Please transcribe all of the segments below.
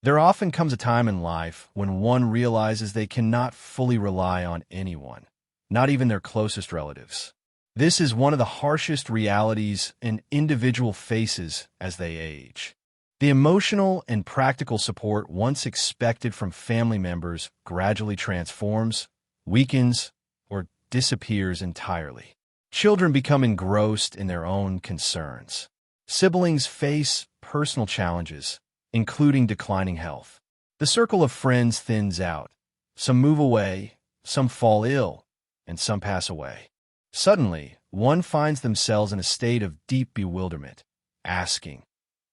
There often comes a time in life when one realizes they cannot fully rely on anyone, not even their closest relatives. This is one of the harshest realities an individual faces as they age. The emotional and practical support once expected from family members gradually transforms, weakens, or disappears entirely. Children become engrossed in their own concerns. Siblings face personal challenges, including declining health. The circle of friends thins out. Some move away, some fall ill, and some pass away. Suddenly, one finds themselves in a state of deep bewilderment, asking,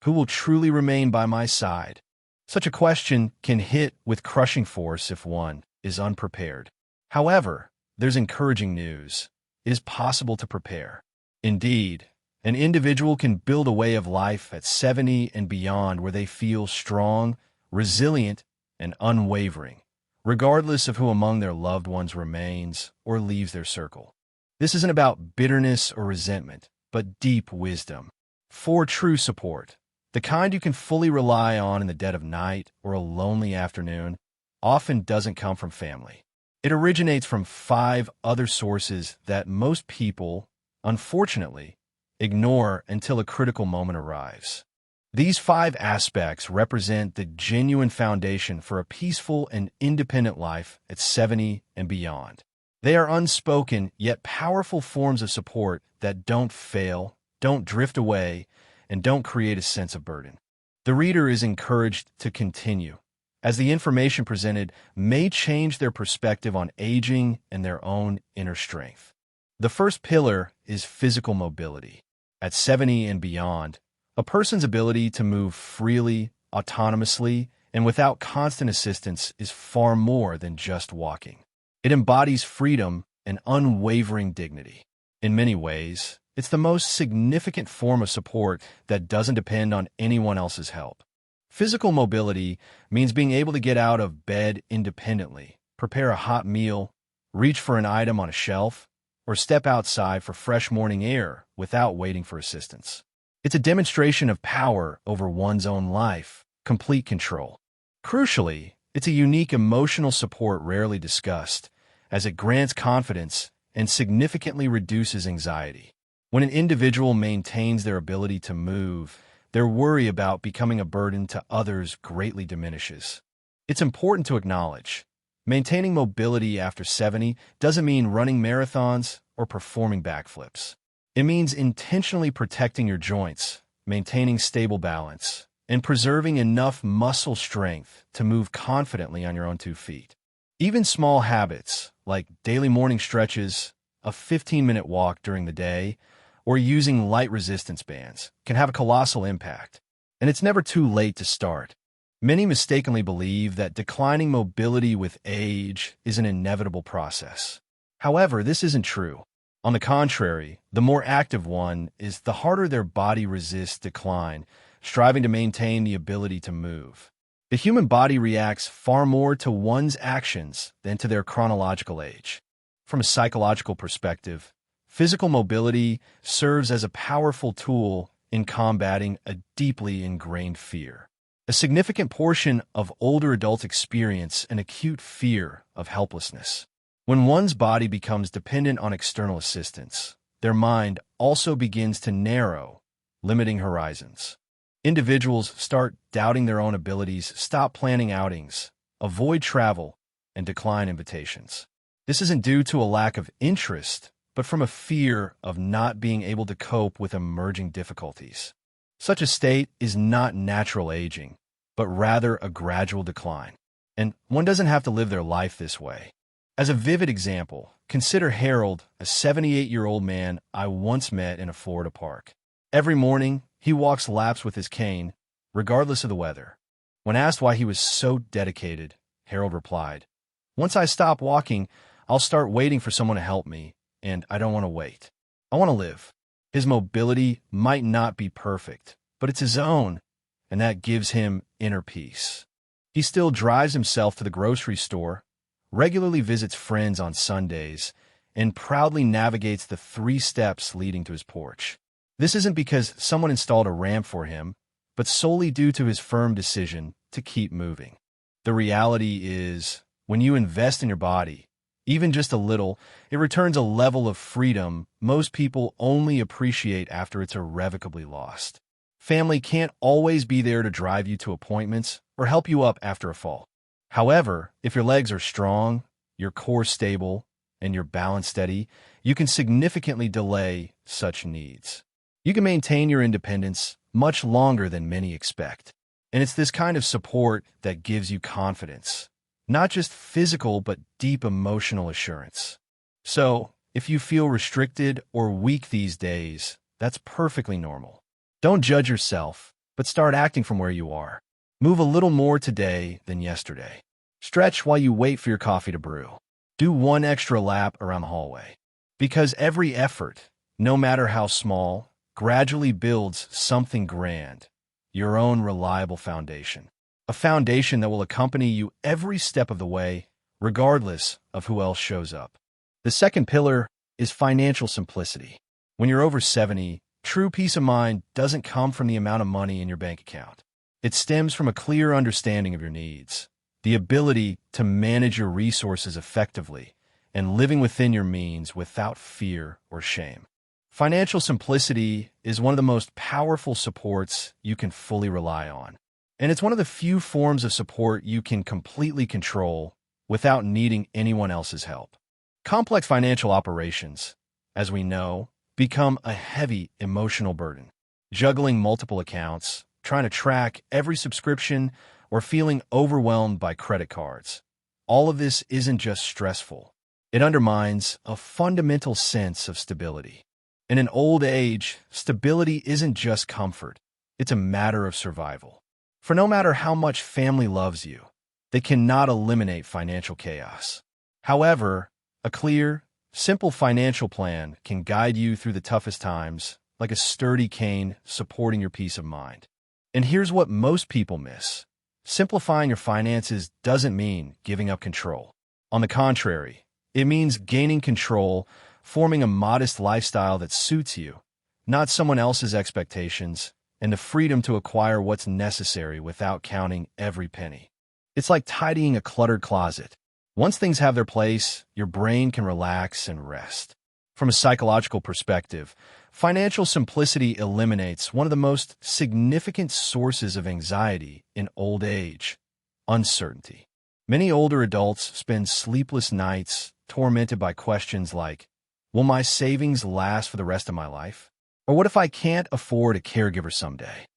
"Who will truly remain by my side?" Such a question can hit with crushing force if one is unprepared. However, there's encouraging news. It is possible to prepare. Indeed, an individual can build a way of life at 70 and beyond where they feel strong, resilient, and unwavering, regardless of who among their loved ones remains or leaves their circle. This isn't about bitterness or resentment, but deep wisdom. For true support, the kind you can fully rely on in the dead of night or a lonely afternoon, often doesn't come from family. It originates from 5 other sources that most people, unfortunately, ignore until a critical moment arrives. These 5 aspects represent the genuine foundation for a peaceful and independent life at 70 and beyond. They are unspoken yet powerful forms of support that don't fail, don't drift away, and don't create a sense of burden. The reader is encouraged to continue, as the information presented may change their perspective on aging and their own inner strength. The first pillar is physical mobility. At 70 and beyond, a person's ability to move freely, autonomously, and without constant assistance is far more than just walking. It embodies freedom and unwavering dignity. In many ways, it's the most significant form of support that doesn't depend on anyone else's help. Physical mobility means being able to get out of bed independently, prepare a hot meal, reach for an item on a shelf, or step outside for fresh morning air without waiting for assistance. It's a demonstration of power over one's own life, complete control. Crucially, it's a unique emotional support rarely discussed, as it grants confidence and significantly reduces anxiety. When an individual maintains their ability to move, their worry about becoming a burden to others greatly diminishes. It's important to acknowledge, maintaining mobility after 70 doesn't mean running marathons or performing backflips. It means intentionally protecting your joints, maintaining stable balance, and preserving enough muscle strength to move confidently on your own 2 feet. Even small habits, like daily morning stretches, a 15-minute walk during the day, or using light resistance bands, can have a colossal impact. And it's never too late to start. Many mistakenly believe that declining mobility with age is an inevitable process. However, this isn't true. On the contrary, the more active one is, the harder their body resists decline, striving to maintain the ability to move. The human body reacts far more to one's actions than to their chronological age. From a psychological perspective, physical mobility serves as a powerful tool in combating a deeply ingrained fear. A significant portion of older adults experience an acute fear of helplessness. When one's body becomes dependent on external assistance, their mind also begins to narrow, limiting horizons. Individuals start doubting their own abilities, stop planning outings, avoid travel, and decline invitations. This isn't due to a lack of interest, but from a fear of not being able to cope with emerging difficulties. Such a state is not natural aging, but rather a gradual decline. And one doesn't have to live their life this way. As a vivid example, consider Harold, a 78-year-old man I once met in a Florida park. Every morning, he walks laps with his cane, regardless of the weather. When asked why he was so dedicated, Harold replied, "Once I stop walking, I'll start waiting for someone to help me, and I don't want to wait. I want to live." His mobility might not be perfect, but it's his own, and that gives him inner peace. He still drives himself to the grocery store, regularly visits friends on Sundays, and proudly navigates the 3 steps leading to his porch. This isn't because someone installed a ramp for him, but solely due to his firm decision to keep moving. The reality is, when you invest in your body, even just a little, it returns a level of freedom most people only appreciate after it's irrevocably lost. Family can't always be there to drive you to appointments or help you up after a fall. However, if your legs are strong, your core stable, and your balance steady, you can significantly delay such needs. You can maintain your independence much longer than many expect. And it's this kind of support that gives you confidence, not just physical, but deep emotional assurance. So, if you feel restricted or weak these days, that's perfectly normal. Don't judge yourself, but start acting from where you are. Move a little more today than yesterday. Stretch while you wait for your coffee to brew. Do one extra lap around the hallway. Because every effort, no matter how small, gradually builds something grand, your own reliable foundation. A foundation that will accompany you every step of the way, regardless of who else shows up. The second pillar is financial simplicity. When you're over 70, true peace of mind doesn't come from the amount of money in your bank account. It stems from a clear understanding of your needs, the ability to manage your resources effectively, and living within your means without fear or shame. Financial simplicity is one of the most powerful supports you can fully rely on. And it's one of the few forms of support you can completely control without needing anyone else's help. Complex financial operations, as we know, become a heavy emotional burden. Juggling multiple accounts, trying to track every subscription, or feeling overwhelmed by credit cards. All of this isn't just stressful. It undermines a fundamental sense of stability. In an old age, stability isn't just comfort. It's a matter of survival. For no matter how much family loves you, they cannot eliminate financial chaos. However, a clear, simple financial plan can guide you through the toughest times, like a sturdy cane supporting your peace of mind. And here's what most people miss. Simplifying your finances doesn't mean giving up control. On the contrary, it means gaining control, forming a modest lifestyle that suits you, not someone else's expectations, and the freedom to acquire what's necessary without counting every penny. It's like tidying a cluttered closet. Once things have their place, your brain can relax and rest. From a psychological perspective, financial simplicity eliminates one of the most significant sources of anxiety in old age: uncertainty. Many older adults spend sleepless nights tormented by questions like, will my savings last for the rest of my life? Or what if I can't afford a caregiver someday?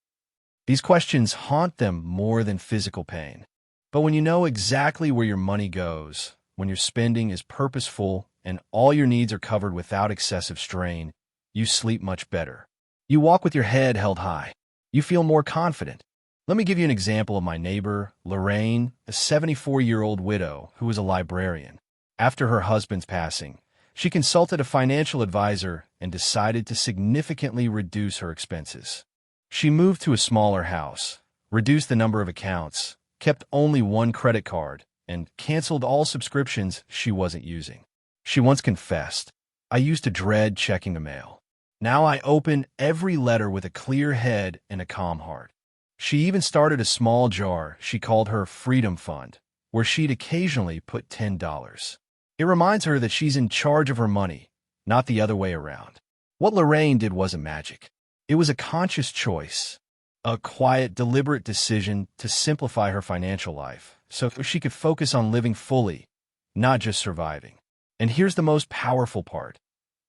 These questions haunt them more than physical pain. But when you know exactly where your money goes, when your spending is purposeful and all your needs are covered without excessive strain, you sleep much better. You walk with your head held high. You feel more confident. Let me give you an example of my neighbor, Lorraine, a 74-year-old widow who was a librarian. After her husband's passing, she consulted a financial advisor and decided to significantly reduce her expenses. She moved to a smaller house, reduced the number of accounts, kept only one credit card, and canceled all subscriptions she wasn't using. She once confessed, "I used to dread checking the mail. Now I open every letter with a clear head and a calm heart." She even started a small jar she called her Freedom Fund, where she'd occasionally put $10. It reminds her that she's in charge of her money, not the other way around. What Lorraine did wasn't magic. It was a conscious choice, a quiet, deliberate decision to simplify her financial life so she could focus on living fully, not just surviving. And here's the most powerful part.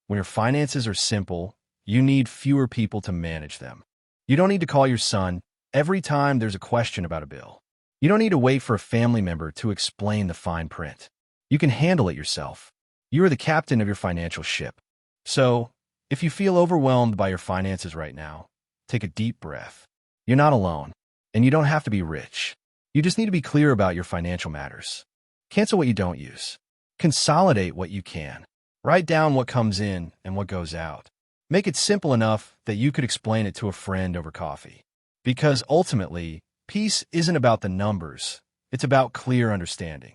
When your finances are simple, you need fewer people to manage them. You don't need to call your son every time there's a question about a bill. You don't need to wait for a family member to explain the fine print. You can handle it yourself. You are the captain of your financial ship. So, if you feel overwhelmed by your finances right now, take a deep breath. You're not alone, and you don't have to be rich. You just need to be clear about your financial matters. Cancel what you don't use. Consolidate what you can. Write down what comes in and what goes out. Make it simple enough that you could explain it to a friend over coffee. Because ultimately, peace isn't about the numbers. It's about clear understanding.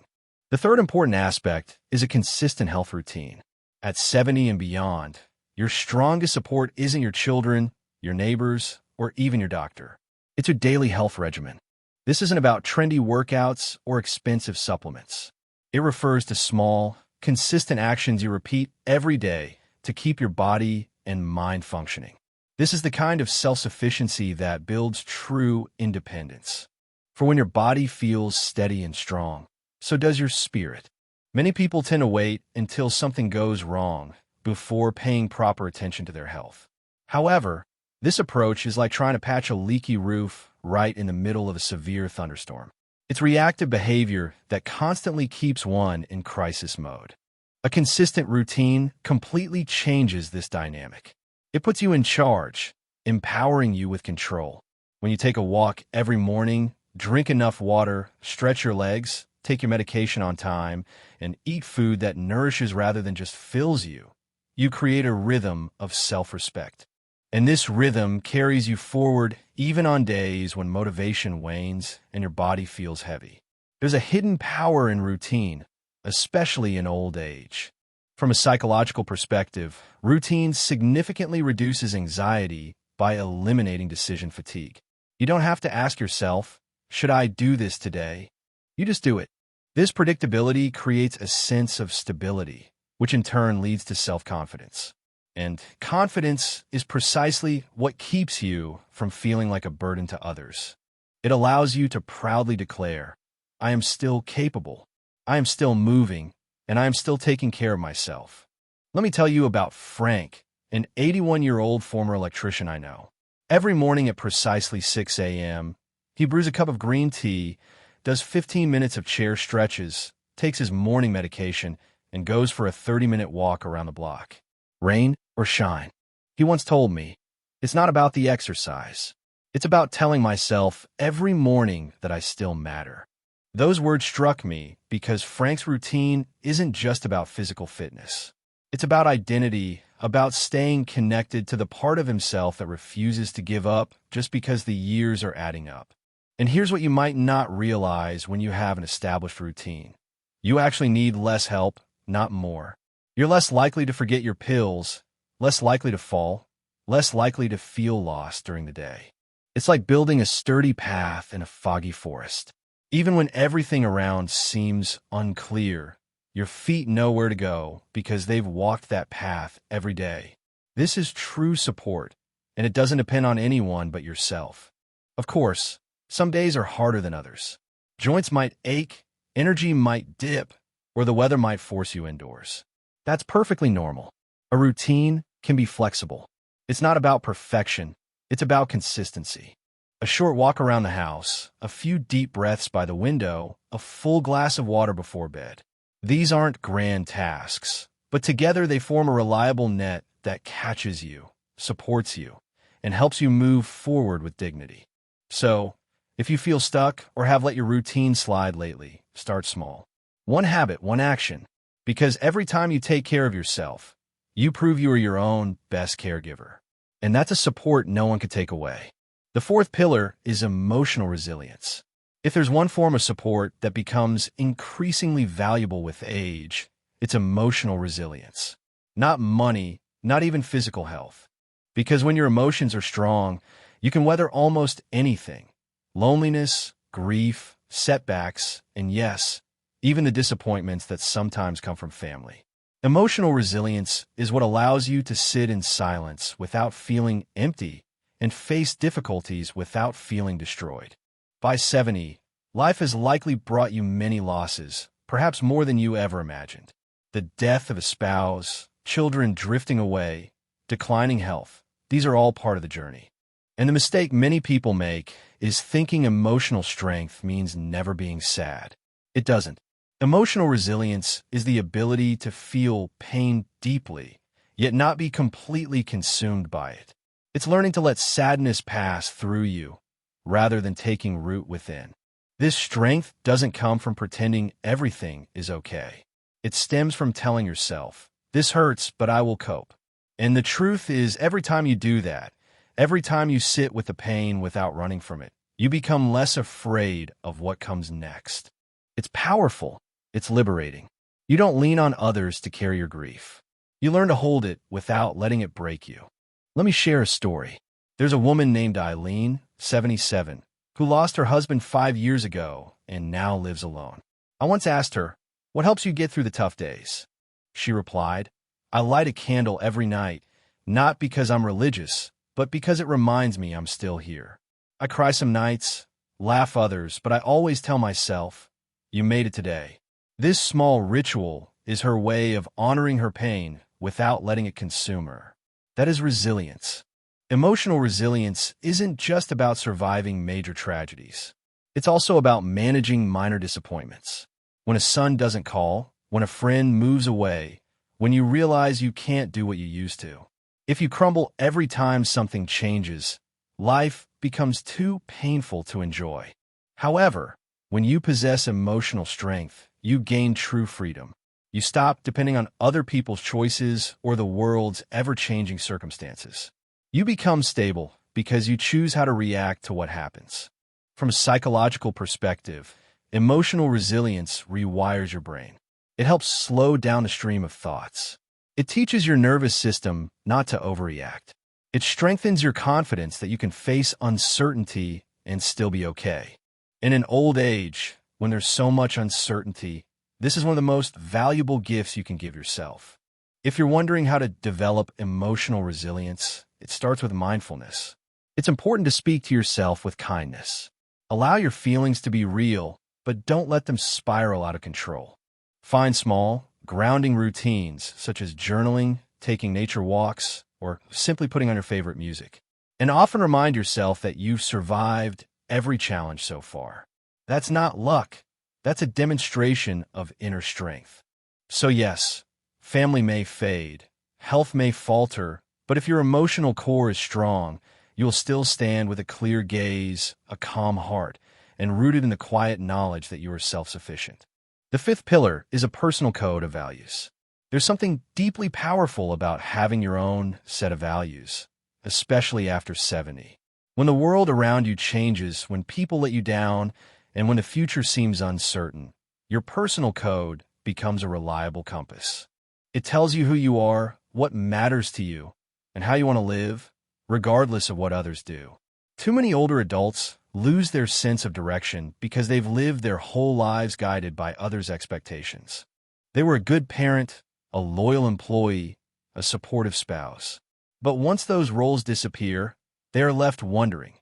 The third important aspect is a consistent health routine. At 70 and beyond, your strongest support isn't your children, your neighbors, or even your doctor. It's your daily health regimen. This isn't about trendy workouts or expensive supplements. It refers to small, consistent actions you repeat every day to keep your body and mind functioning. This is the kind of self-sufficiency that builds true independence. For when your body feels steady and strong, so does your spirit. Many people tend to wait until something goes wrong before paying proper attention to their health. However, this approach is like trying to patch a leaky roof right in the middle of a severe thunderstorm. It's reactive behavior that constantly keeps one in crisis mode. A consistent routine completely changes this dynamic. It puts you in charge, empowering you with control. When you take a walk every morning, drink enough water, stretch your legs, take your medication on time, and eat food that nourishes rather than just fills you, you create a rhythm of self-respect. And this rhythm carries you forward even on days when motivation wanes and your body feels heavy. There's a hidden power in routine, especially in old age. From a psychological perspective, routine significantly reduces anxiety by eliminating decision fatigue. You don't have to ask yourself, should I do this today? You just do it. This predictability creates a sense of stability, which in turn leads to self-confidence. And confidence is precisely what keeps you from feeling like a burden to others. It allows you to proudly declare, I am still capable, I am still moving, and I am still taking care of myself. Let me tell you about Frank, an 81-year-old former electrician I know. Every morning at precisely 6 a.m., he brews a cup of green tea, does 15 minutes of chair stretches, takes his morning medication, and goes for a 30-minute walk around the block. Rain or shine. He once told me, it's not about the exercise. It's about telling myself every morning that I still matter. Those words struck me because Frank's routine isn't just about physical fitness. It's about identity, about staying connected to the part of himself that refuses to give up just because the years are adding up. And here's what you might not realize when you have an established routine. You actually need less help, not more. You're less likely to forget your pills, less likely to fall, less likely to feel lost during the day. It's like building a sturdy path in a foggy forest. Even when everything around seems unclear, your feet know where to go because they've walked that path every day. This is true support, and it doesn't depend on anyone but yourself. Of course, some days are harder than others. Joints might ache, energy might dip, or the weather might force you indoors. That's perfectly normal. A routine can be flexible. It's not about perfection, it's about consistency. A short walk around the house, a few deep breaths by the window, a full glass of water before bed. These aren't grand tasks, but together they form a reliable net that catches you, supports you, and helps you move forward with dignity. So, if you feel stuck or have let your routine slide lately, start small. One habit, one action. Because every time you take care of yourself, you prove you are your own best caregiver. And that's a support no one can take away. The fourth pillar is emotional resilience. If there's one form of support that becomes increasingly valuable with age, it's emotional resilience. Not money, not even physical health. Because when your emotions are strong, you can weather almost anything. Loneliness, grief, setbacks, and yes, even the disappointments that sometimes come from family. Emotional resilience is what allows you to sit in silence without feeling empty and face difficulties without feeling destroyed. By 70, life has likely brought you many losses, perhaps more than you ever imagined. The death of a spouse, children drifting away, declining health, these are all part of the journey. And the mistake many people make is thinking emotional strength means never being sad. It doesn't. Emotional resilience is the ability to feel pain deeply, yet not be completely consumed by it. It's learning to let sadness pass through you, rather than taking root within. This strength doesn't come from pretending everything is okay. It stems from telling yourself, this hurts, but I will cope. And the truth is, every time you do that, every time you sit with the pain without running from it, you become less afraid of what comes next. It's powerful. It's liberating. You don't lean on others to carry your grief. You learn to hold it without letting it break you. Let me share a story. There's a woman named Eileen, 77, who lost her husband 5 years ago and now lives alone. I once asked her, "What helps you get through the tough days?" She replied, "I light a candle every night, not because I'm religious, but because it reminds me I'm still here. I cry some nights, laugh others, but I always tell myself, you made it today." This small ritual is her way of honoring her pain without letting it consume her. That is resilience. Emotional resilience isn't just about surviving major tragedies. It's also about managing minor disappointments. When a son doesn't call, when a friend moves away, when you realize you can't do what you used to. If you crumble every time something changes, life becomes too painful to enjoy. However, when you possess emotional strength, you gain true freedom. You stop depending on other people's choices or the world's ever-changing circumstances. You become stable because you choose how to react to what happens. From a psychological perspective, emotional resilience rewires your brain. It helps slow down the stream of thoughts. It teaches your nervous system not to overreact. It strengthens your confidence that you can face uncertainty and still be okay. In an old age, when there's so much uncertainty, this is one of the most valuable gifts you can give yourself. If you're wondering how to develop emotional resilience, it starts with mindfulness. It's important to speak to yourself with kindness. Allow your feelings to be real, but don't let them spiral out of control. Find small, grounding routines such as journaling, taking nature walks, or simply putting on your favorite music. And often remind yourself that you've survived every challenge so far. That's not luck. That's a demonstration of inner strength. So yes, family may fade, health may falter, but if your emotional core is strong, you'll still stand with a clear gaze, a calm heart, and rooted in the quiet knowledge that you are self-sufficient. The fifth pillar is a personal code of values. There's something deeply powerful about having your own set of values, especially after 70. When the world around you changes, when people let you down, and when the future seems uncertain, your personal code becomes a reliable compass. It tells you who you are, what matters to you, and how you want to live, regardless of what others do. Too many older adults lose their sense of direction because they've lived their whole lives guided by others' expectations. They were a good parent, a loyal employee, a supportive spouse. But once those roles disappear, they are left wondering,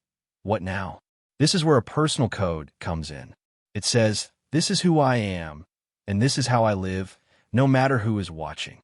what now? This is where a personal code comes in. It says, this is who I am, and this is how I live, no matter who is watching.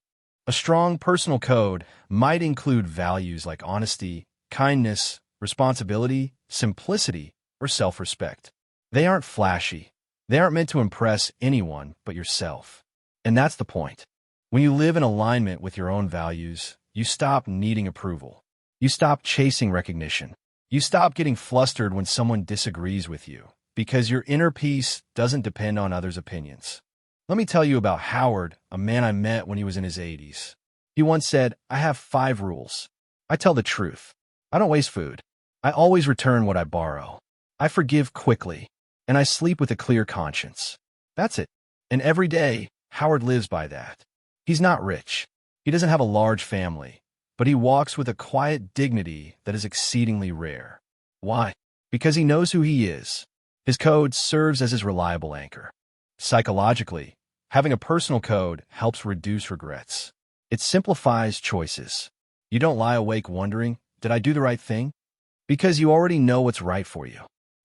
A strong personal code might include values like honesty, kindness, responsibility, simplicity, or self-respect. They aren't flashy. They aren't meant to impress anyone but yourself. And that's the point. When you live in alignment with your own values, you stop needing approval. You stop chasing recognition. You stop getting flustered when someone disagrees with you, because your inner peace doesn't depend on others' opinions. Let me tell you about Howard, a man I met when he was in his 80s. He once said, "I have 5 rules. I tell the truth. I don't waste food. I always return what I borrow. I forgive quickly. And I sleep with a clear conscience." That's it. And every day, Howard lives by that. He's not rich. He doesn't have a large family. But he walks with a quiet dignity that is exceedingly rare. Why? Because he knows who he is. His code serves as his reliable anchor. Psychologically, having a personal code helps reduce regrets. It simplifies choices. You don't lie awake wondering, did I do the right thing? Because you already know what's right for you.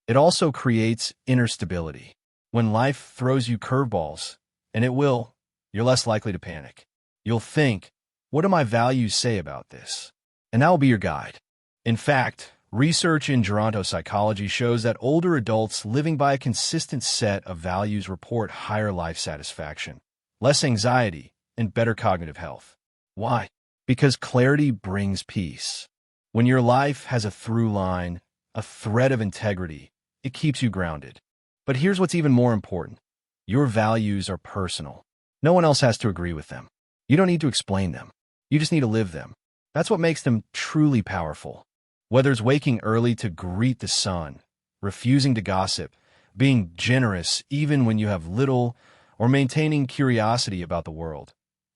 It also creates inner stability. When life throws you curveballs, and it will, you're less likely to panic. You'll think, what do my values say about this? And that will be your guide. In fact, research in gerontopsychology shows that older adults living by a consistent set of values report higher life satisfaction, less anxiety, and better cognitive health. Why? Because clarity brings peace. When your life has a through line, a thread of integrity, it keeps you grounded. But here's what's even more important. Your values are personal. No one else has to agree with them. You don't need to explain them. You just need to live them. That's what makes them truly powerful. Whether it's waking early to greet the sun, refusing to gossip, being generous even when you have little, or maintaining curiosity about the world,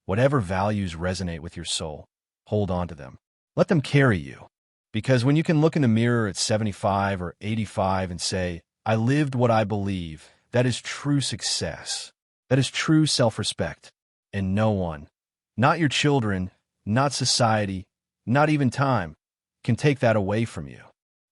whatever values resonate with your soul, hold on to them. Let them carry you. Because when you can look in the mirror at 75 or 85 and say, I lived what I believe, that is true success. That is true self-respect. And no one, not your children, not society, not even time, can take that away from you.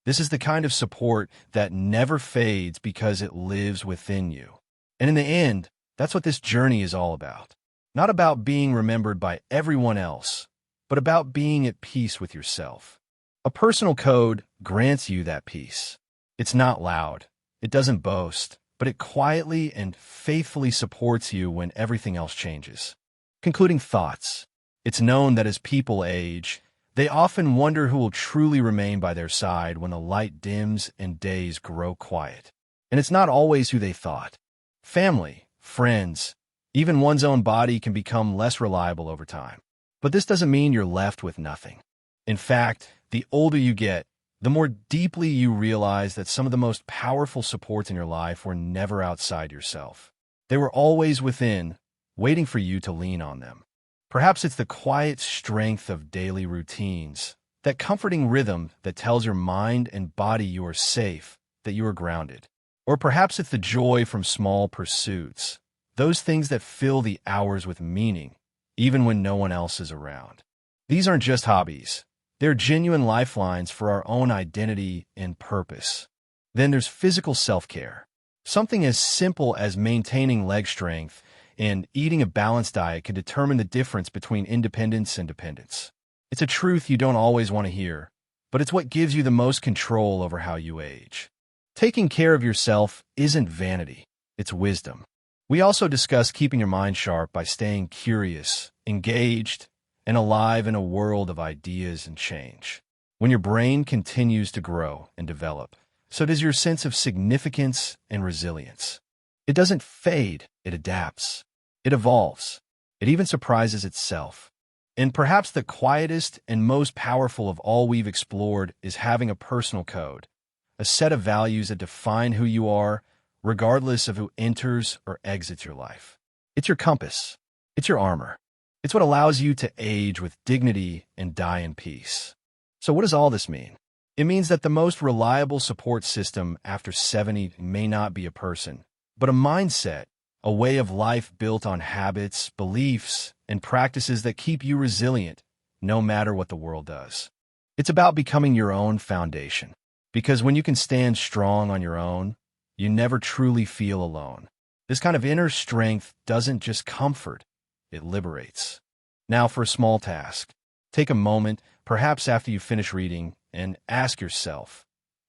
This is the kind of support that never fades because it lives within you. And in the end, that's what this journey is all about. Not about being remembered by everyone else, but about being at peace with yourself. A personal code grants you that peace. It's not loud. It doesn't boast, but it quietly and faithfully supports you when everything else changes. Concluding thoughts. It's known that as people age, they often wonder who will truly remain by their side when the light dims and days grow quiet. And it's not always who they thought. Family, friends, even one's own body can become less reliable over time. But this doesn't mean you're left with nothing. In fact, the older you get, the more deeply you realize that some of the most powerful supports in your life were never outside yourself. They were always within, waiting for you to lean on them. Perhaps it's the quiet strength of daily routines, that comforting rhythm that tells your mind and body you are safe, that you are grounded. Or perhaps it's the joy from small pursuits, those things that fill the hours with meaning, even when no one else is around. These aren't just hobbies. They're genuine lifelines for our own identity and purpose. Then there's physical self-care. Something as simple as maintaining leg strength and eating a balanced diet can determine the difference between independence and dependence. It's a truth you don't always want to hear, but it's what gives you the most control over how you age. Taking care of yourself isn't vanity, it's wisdom. We also discuss keeping your mind sharp by staying curious, engaged, and alive in a world of ideas and change. When your brain continues to grow and develop, so does your sense of significance and resilience. It doesn't fade, it adapts. It evolves. It even surprises itself. And perhaps the quietest and most powerful of all we've explored is having a personal code, a set of values that define who you are, regardless of who enters or exits your life. It's your compass. It's your armor. It's what allows you to age with dignity and die in peace. So what does all this mean? It means that the most reliable support system after 70 may not be a person, but a mindset, a way of life built on habits, beliefs, and practices that keep you resilient, no matter what the world does. It's about becoming your own foundation, because when you can stand strong on your own, you never truly feel alone. This kind of inner strength doesn't just comfort, it liberates. Now for a small task. Take a moment, perhaps after you finish reading, and ask yourself,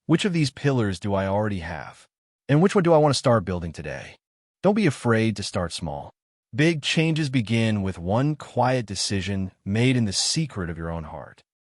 which of these pillars do I already have? And which one do I want to start building today? Don't be afraid to start small. Big changes begin with one quiet decision made in the secret of your own heart.